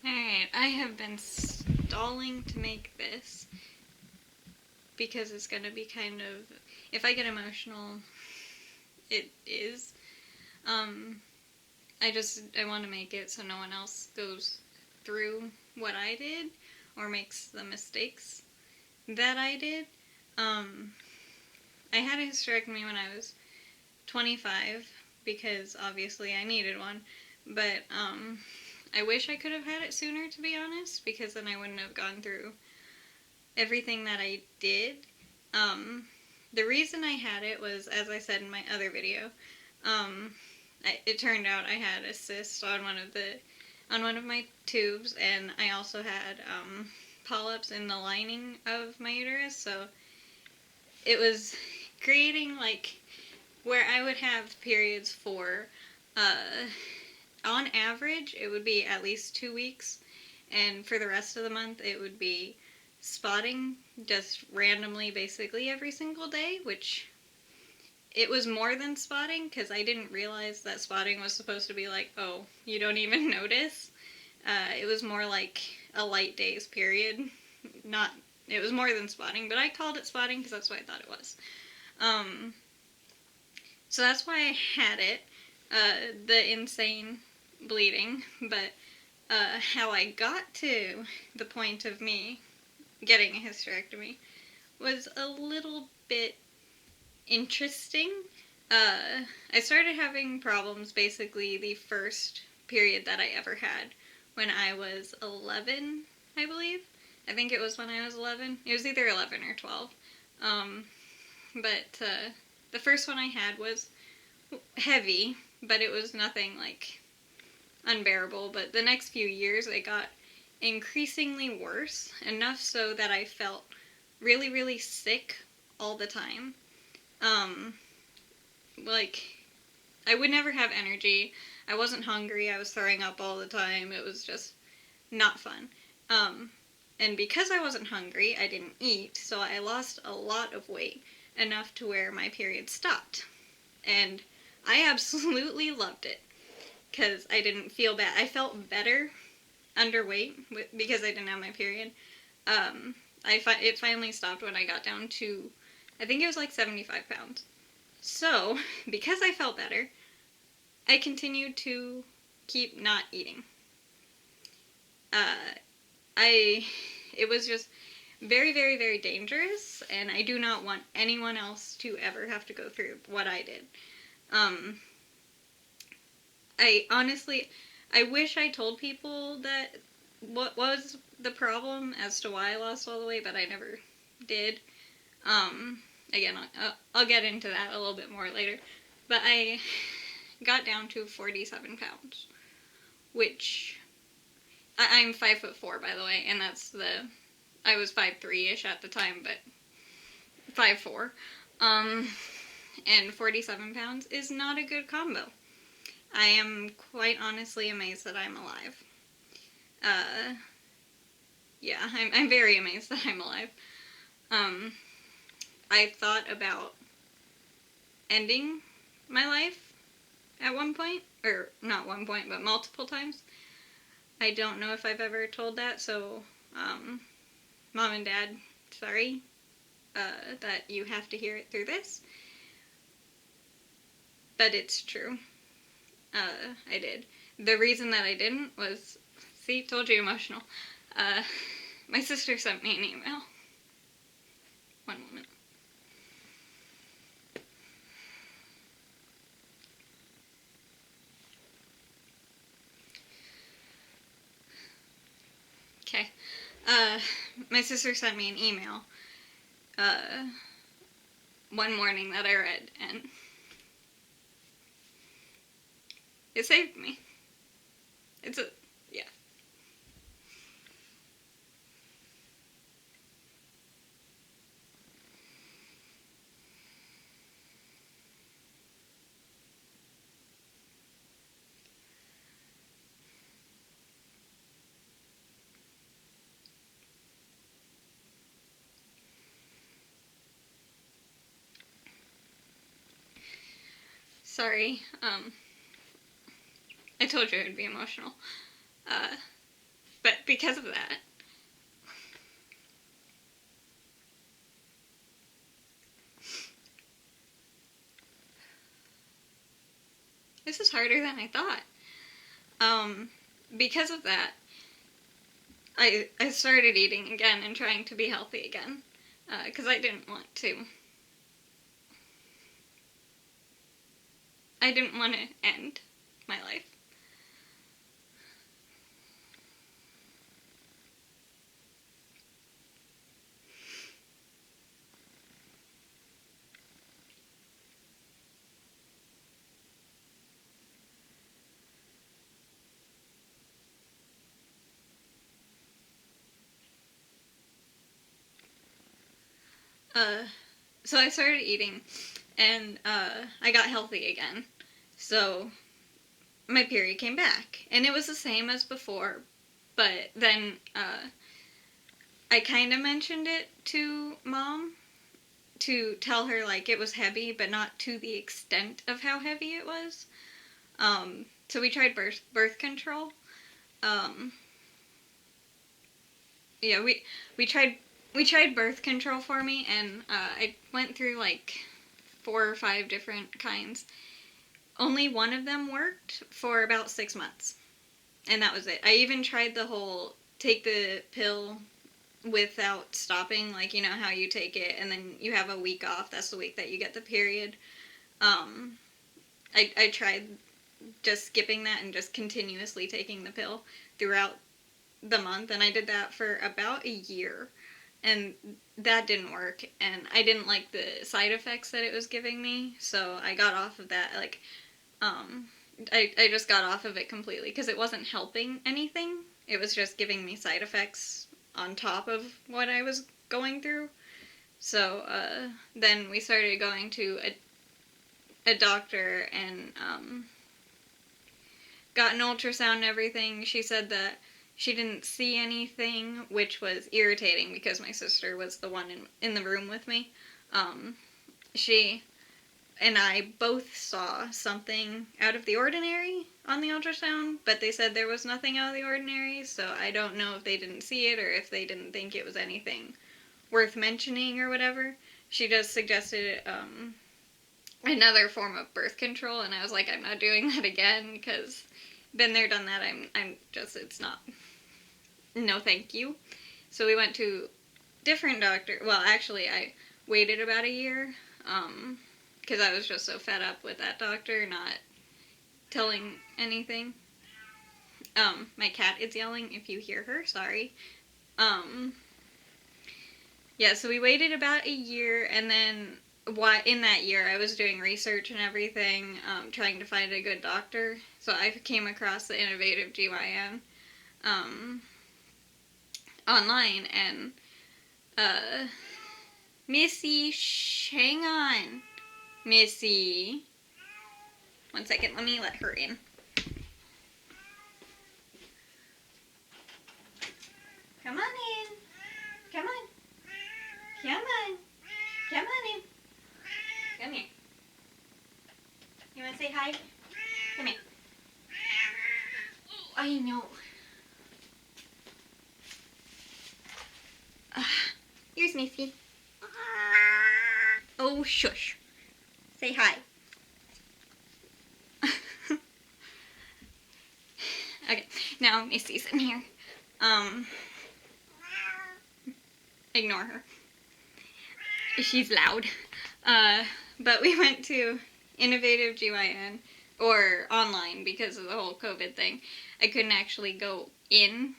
Alright, I have been stalling to make this because it's gonna be kind of, if I get emotional, it is. Um, I want to make it so no one else goes through what I did or makes the mistakes that I did. Um, I had a hysterectomy when I was 25 because obviously I needed one, but I wish I could have had it sooner, to be honest, because then I wouldn't have gone through everything that I did. Um, the reason I had it was, as I said in my other video, it turned out I had a cyst on one of my tubes, and I also had polyps in the lining of my uterus. So it was creating like where I would have periods for, on average, it would be at least 2 weeks, and for the rest of the month, it would be spotting just randomly, basically every single day, which it was more than spotting because I didn't realize that spotting was supposed to be like, oh, you don't even notice. It was more like a light days period. Not, it was more than spotting, but I called it spotting because that's what I thought it was. Um, so that's why I had it, the insane bleeding, but how I got to the point of me getting a hysterectomy was a little bit interesting. I started having problems basically the first period that I ever had when I was 11, I believe. I think it was when I was 11. It was either 11 or 12. Um, but the first one I had was heavy, but it was nothing like unbearable. But the next few years it got increasingly worse, enough so that I felt really, really sick all the time. Um, like, I would never have energy. I wasn't hungry. I was throwing up all the time. It was just not fun. Um, and because I wasn't hungry, I didn't eat, so I lost a lot of weight, enough to where my period stopped. And I absolutely loved it because I didn't feel bad. I felt better underweight because I didn't have my period. It finally stopped when I got down to, I think it was like 75 pounds. So, because I felt better, I continued to keep not eating. Uh, it was just very, very, very dangerous, and I do not want anyone else to ever have to go through what I did. I honestly, I wish I told people that what was the problem as to why I lost all the weight, but I never did. Again, I'll get into that a little bit more later. But I got down to 47 pounds, which I'm 5'4", by the way, and I was 5'3" at the time, but 5'4". And 47 pounds is not a good combo. I am quite honestly amazed that I'm alive. Yeah, I'm very amazed that I'm alive. I thought about ending my life at one point, or not one point, but multiple times. I don't know if I've ever told that, so Mom and Dad, sorry that you have to hear it through this, but it's true. I did. The reason that I didn't was, see, told you, emotional. My sister sent me an email. One moment. Okay. My sister sent me an email one morning that I read, and it saved me. Yeah. Sorry. I told you it would be emotional. But because of that, this is harder than I thought. Because of that, I started eating again and trying to be healthy again. Because I didn't want to. I didn't want to end my life. So I started eating, and I got healthy again. So my period came back, and it was the same as before, but then I kind of mentioned it to Mom to tell her like it was heavy, but not to the extent of how heavy it was. So we tried birth control. Um, yeah, we tried birth control for me, and I went through like 4 or 5 different kinds. Only one of them worked for about 6 months, and that was it. I even tried the whole take the pill without stopping, like you know how you take it and then you have a week off. That's the week that you get the period. Um, I tried just skipping that and just continuously taking the pill throughout the month, and I did that for about a year, and that didn't work, and I didn't like the side effects that it was giving me, so I got off of that. Like I just got off of it completely because it wasn't helping anything. It was just giving me side effects on top of what I was going through. So then we started going to a doctor, and got an ultrasound and everything. She said that she didn't see anything, which was irritating because my sister was the one in the room with me. She and I both saw something out of the ordinary on the ultrasound, but they said there was nothing out of the ordinary, so I don't know if they didn't see it or if they didn't think it was anything worth mentioning or whatever. She just suggested another form of birth control, and I was like, I'm not doing that again because been there, done that. I'm just, it's not, no thank you. So we went to different doctor. Well, actually, I waited about a year because I was just so fed up with that doctor not telling anything. My cat is yelling. If you hear her, sorry. Yeah, so we waited about a year, and then in that year I was doing research and everything, trying to find a good doctor. So I came across the Innovative GYN online, and Missy, hang on. Missy. 1 second, let me let her in. Come on in. Come on. Come on. Come on in. Come here. You want to say hi? Come here. I know. Here's Missy. Oh, shush. Say hi. Okay, now Missy's in here. Ignore her. She's loud. But we went to Innovative GYN, or online because of the whole COVID thing. I couldn't actually go in,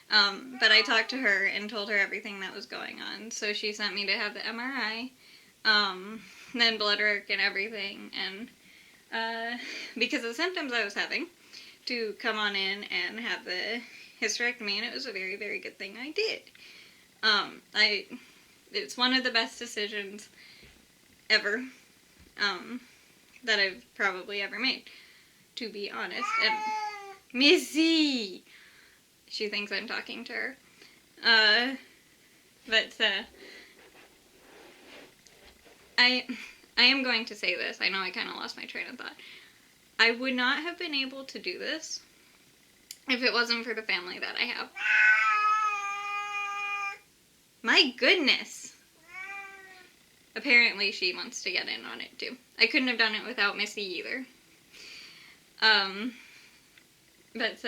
but I talked to her and told her everything that was going on. So she sent me to have the MRI, then blood work and everything, and because of the symptoms I was having, to come on in and have the hysterectomy, and it was a very, very good thing I did. It's one of the best decisions ever, that I've probably ever made, to be honest. And Missy! She thinks I'm talking to her. But I am going to say this. I know I kind of lost my train of thought. I would not have been able to do this if it wasn't for the family that I have. My goodness! Apparently she wants to get in on it too. I couldn't have done it without Missy either. But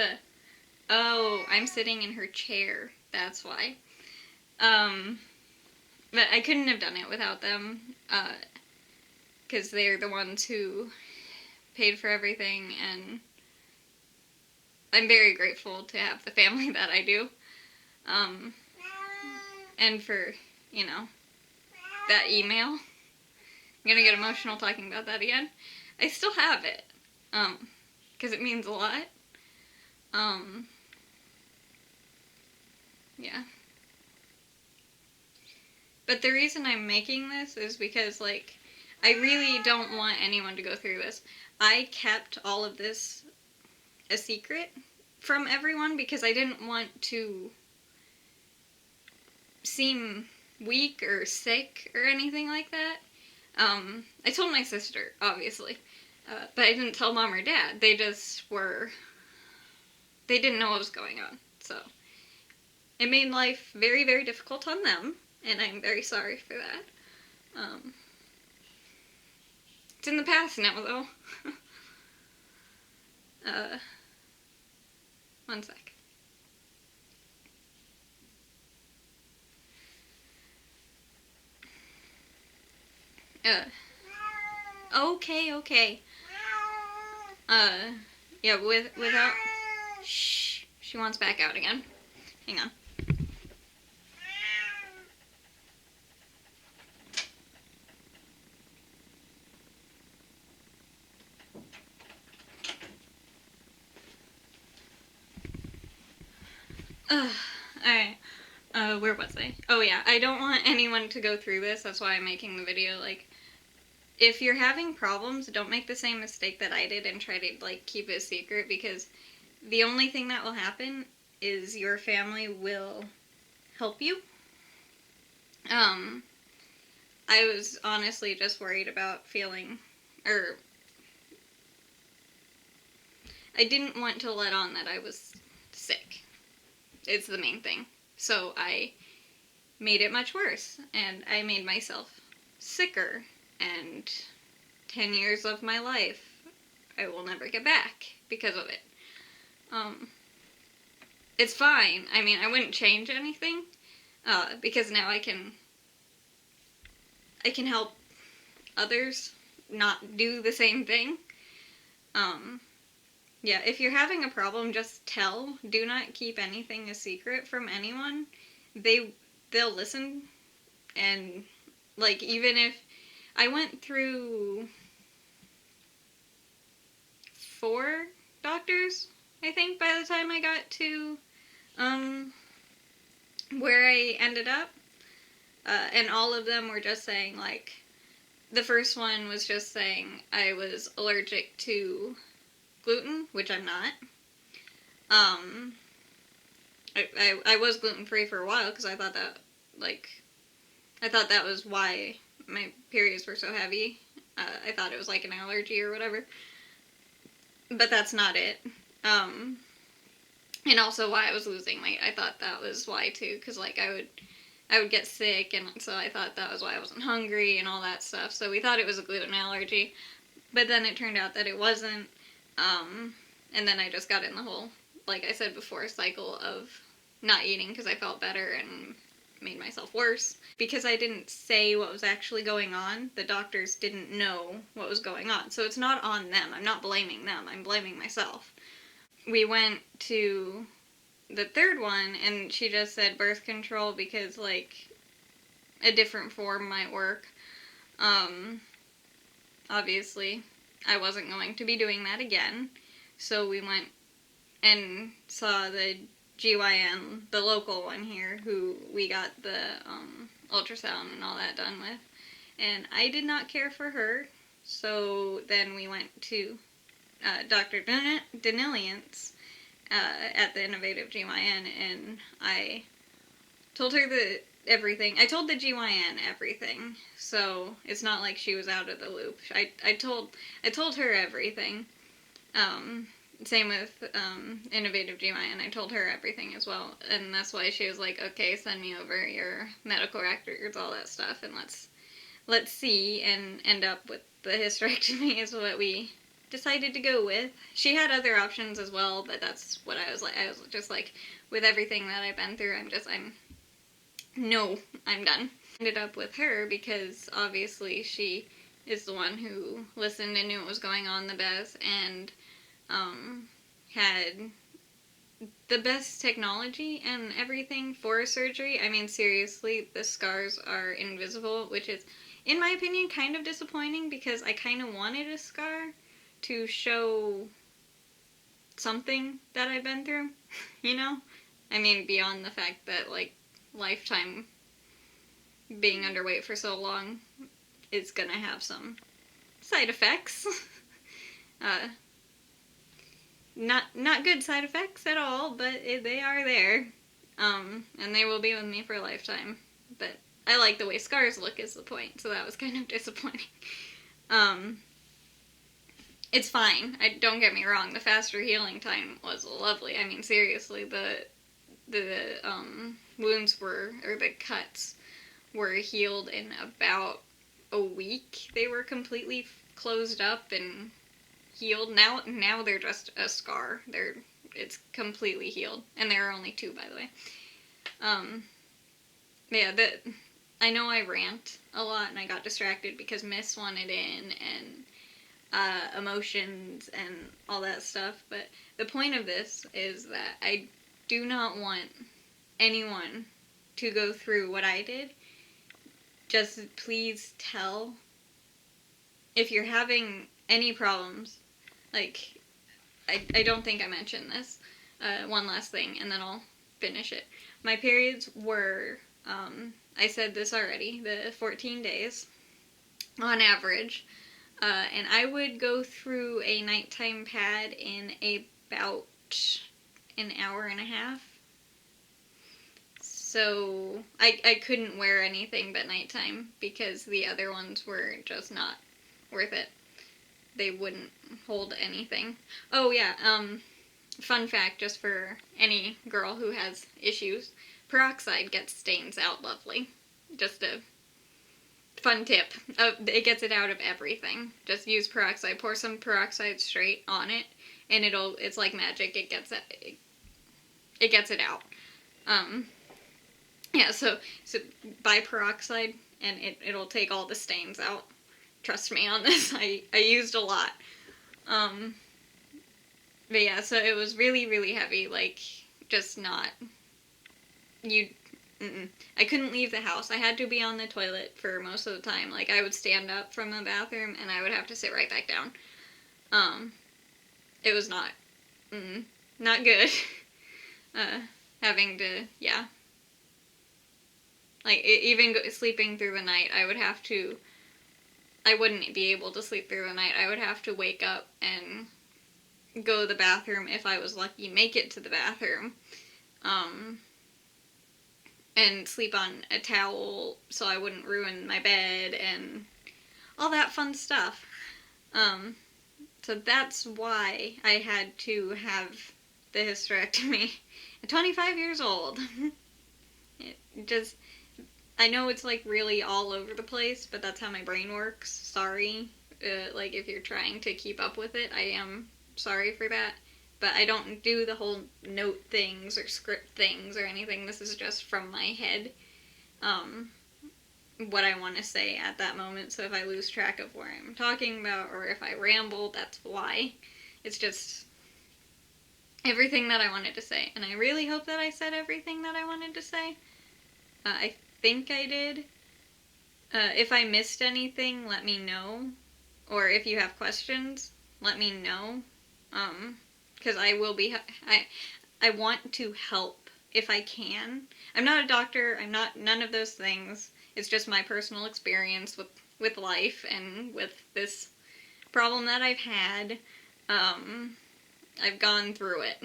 oh, I'm sitting in her chair. That's why. But I couldn't have done it without them, because they're the ones who paid for everything, and I'm very grateful to have the family that I do. And for, you know, that email. I'm gonna get emotional talking about that again. I still have it, because it means a lot. Yeah. But the reason I'm making this is because, like, I really don't want anyone to go through this. I kept all of this a secret from everyone because I didn't want to seem weak or sick or anything like that. I told my sister, obviously, but I didn't tell Mom or Dad. They just were... They didn't know what was going on, so... It made life very, very difficult on them, and I'm very sorry for that. It's in the past now, though. One sec. Okay. Yeah, without... Shh. She wants back out again. Hang on. Alright. Where was I? Oh yeah, I don't want anyone to go through this, that's why I'm making the video. Like, if you're having problems, don't make the same mistake that I did and try to, like, keep it a secret, because the only thing that will happen is your family will help you. I was honestly just worried about feeling, or I didn't want to let on that I was sick. It's the main thing. So I made it much worse, and I made myself sicker, and 10 years of my life I will never get back because of it. It's fine. I mean, I wouldn't change anything, because now I can help others not do the same thing. Yeah, if you're having a problem, just tell. Do not keep anything a secret from anyone. They'll listen, and, like, even if I went through 4 doctors, I think, by the time I got to where I ended up, and all of them were just saying, like, the first one was just saying I was allergic to gluten, which I'm not. I was gluten-free for a while because I thought that, like, I thought that was why my periods were so heavy. I thought it was like an allergy or whatever. But that's not it. And also why I was losing weight. I thought that was why too, because, like, I would get sick, and so I thought that was why I wasn't hungry and all that stuff. So we thought it was a gluten allergy, but then it turned out that it wasn't. And then I just got in the whole, like I said before, cycle of not eating because I felt better and made myself worse. Because I didn't say what was actually going on, the doctors didn't know what was going on. So it's not on them. I'm not blaming them. I'm blaming myself. We went to the third one, and she just said birth control because, like, a different form might work. Obviously, I wasn't going to be doing that again. So we went and saw the GYN, the local one here, who we got the ultrasound and all that done with. And I did not care for her. So then we went to Dr. Denilliant's at the Innovative GYN, and I told her everything. I told the GYN everything, so it's not like she was out of the loop. I told her everything. same with innovative GMI, and I told her everything as well, and that's why she was like, okay, send me over your medical records, all that stuff, and let's see, and end up with the hysterectomy is what we decided to go with. She had other options as well, but that's what I was like. I was just like, with everything that I've been through, I'm done. Ended up with her because obviously she is the one who listened and knew what was going on the best, and had the best technology and everything for surgery. I mean, seriously, the scars are invisible, which is, in my opinion, kind of disappointing because I kind of wanted a scar to show something that I've been through, you know? I mean, beyond the fact that, like, lifetime being underweight for so long is gonna have some side effects. Not good side effects at all, but they are there. And they will be with me for a lifetime. But I like the way scars look is the point, so that was kind of disappointing. It's fine. Don't get me wrong, the faster healing time was lovely. I mean, seriously, the wounds or the cuts were healed in about a week. They were completely closed up and healed. Now they're just a scar. It's completely healed, and there are only 2, by the way. Yeah, I know I rant a lot, and I got distracted because Miss wanted in, and emotions and all that stuff, but the point of this is that I do not want anyone to go through what I did. Just please tell if you're having any problems. Like, I don't think I mentioned this. One last thing, and then I'll finish it. My periods were, I said this already, the 14 days on average. And I would go through a nighttime pad in about an hour and a half. So I couldn't wear anything but nighttime because the other ones were just not worth it. They wouldn't hold anything. Oh yeah, fun fact just for any girl who has issues, peroxide gets stains out lovely. Just a fun tip. It gets it out of everything. Just use peroxide. Pour some peroxide straight on it, and it's like magic. It gets it out. Yeah, so buy peroxide, and it'll take all the stains out. Trust me on this. I used a lot. But yeah, so it was really, really heavy. Like, just not... I couldn't leave the house. I had to be on the toilet for most of the time. Like, I would stand up from the bathroom, and I would have to sit right back down. It was not good. Having to, yeah. Like, even sleeping through the night, I wouldn't be able to sleep through the night. I would have to wake up and go to the bathroom, if I was lucky, make it to the bathroom. And sleep on a towel so I wouldn't ruin my bed and all that fun stuff. So that's why I had to have the hysterectomy at 25 years old. I know it's like really all over the place, but that's how my brain works. Sorry. Like, if you're trying to keep up with it, I am sorry for that. But I don't do the whole note things or script things or anything. This is just from my head, what I want to say at that moment. So if I lose track of what I'm talking about or if I ramble, that's why. It's just everything that I wanted to say. And I really hope that I said everything that I wanted to say. I think I did. If I missed anything, let me know. Or if you have questions, let me know. Because I will be, I want to help if I can. I'm not a doctor, I'm not none of those things. It's just my personal experience with life and with this problem that I've had. I've gone through it.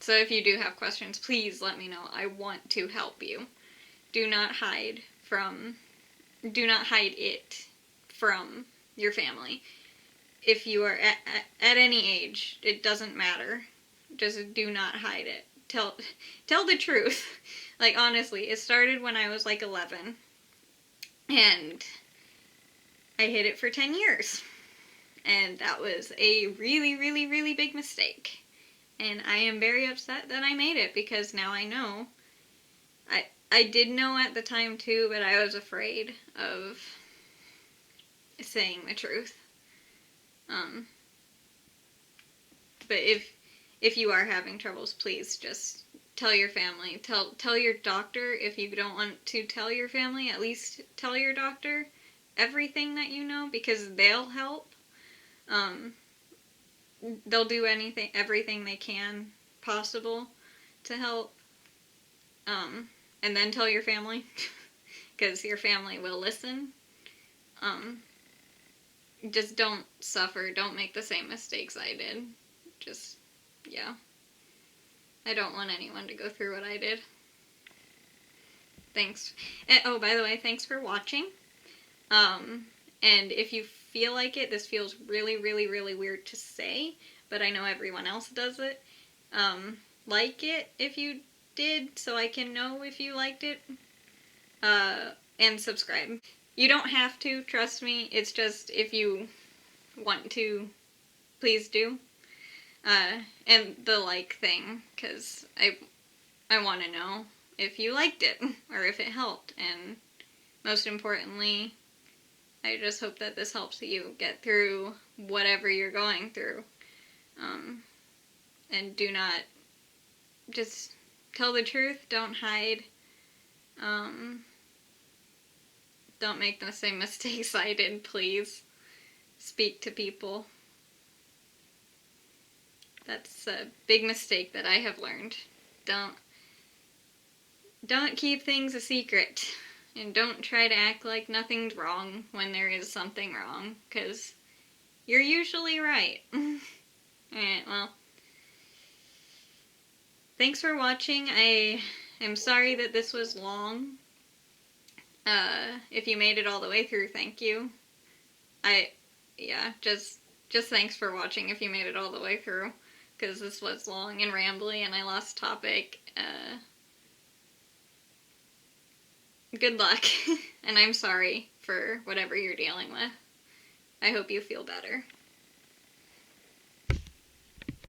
So if you do have questions, please let me know. I want to help you. Do not hide it from your family. if you are at any age, it doesn't matter. Just do not hide it. Tell the truth. Like, honestly, it started when I was like 11. And I hid it for 10 years. And that was a really, really, really big mistake. And I am very upset that I made it, because now I know. I did know at the time too, but I was afraid of saying the truth. But if you are having troubles, please just tell your family. Tell your doctor. If you don't want to tell your family, at least tell your doctor everything that you know, because they'll help. They'll do everything they can possible to help. And then tell your family, because your family will listen. Just don't suffer. Don't make the same mistakes I did. Just, yeah. I don't want anyone to go through what I did. Thanks. Oh, by the way, thanks for watching. And if you feel like it, this feels really, really, really weird to say, but I know everyone else does it. Like it if you did, so I can know if you liked it. And subscribe. You don't have to, trust me. It's just if you want to, please do. And the like thing, because I want to know if you liked it, or if it helped, and most importantly, I just hope that this helps you get through whatever you're going through. And do not, just tell the truth, don't hide. Don't make the same mistakes I did, please. Speak to people. That's a big mistake that I have learned. Don't keep things a secret. And don't try to act like nothing's wrong when there is something wrong, because you're usually right. Alright, well. Thanks for watching. I am sorry that this was long. If you made it all the way through, thank you. Just thanks for watching if you made it all the way through, because this was long and rambly and I lost topic. Good luck, and I'm sorry for whatever you're dealing with. I hope you feel better.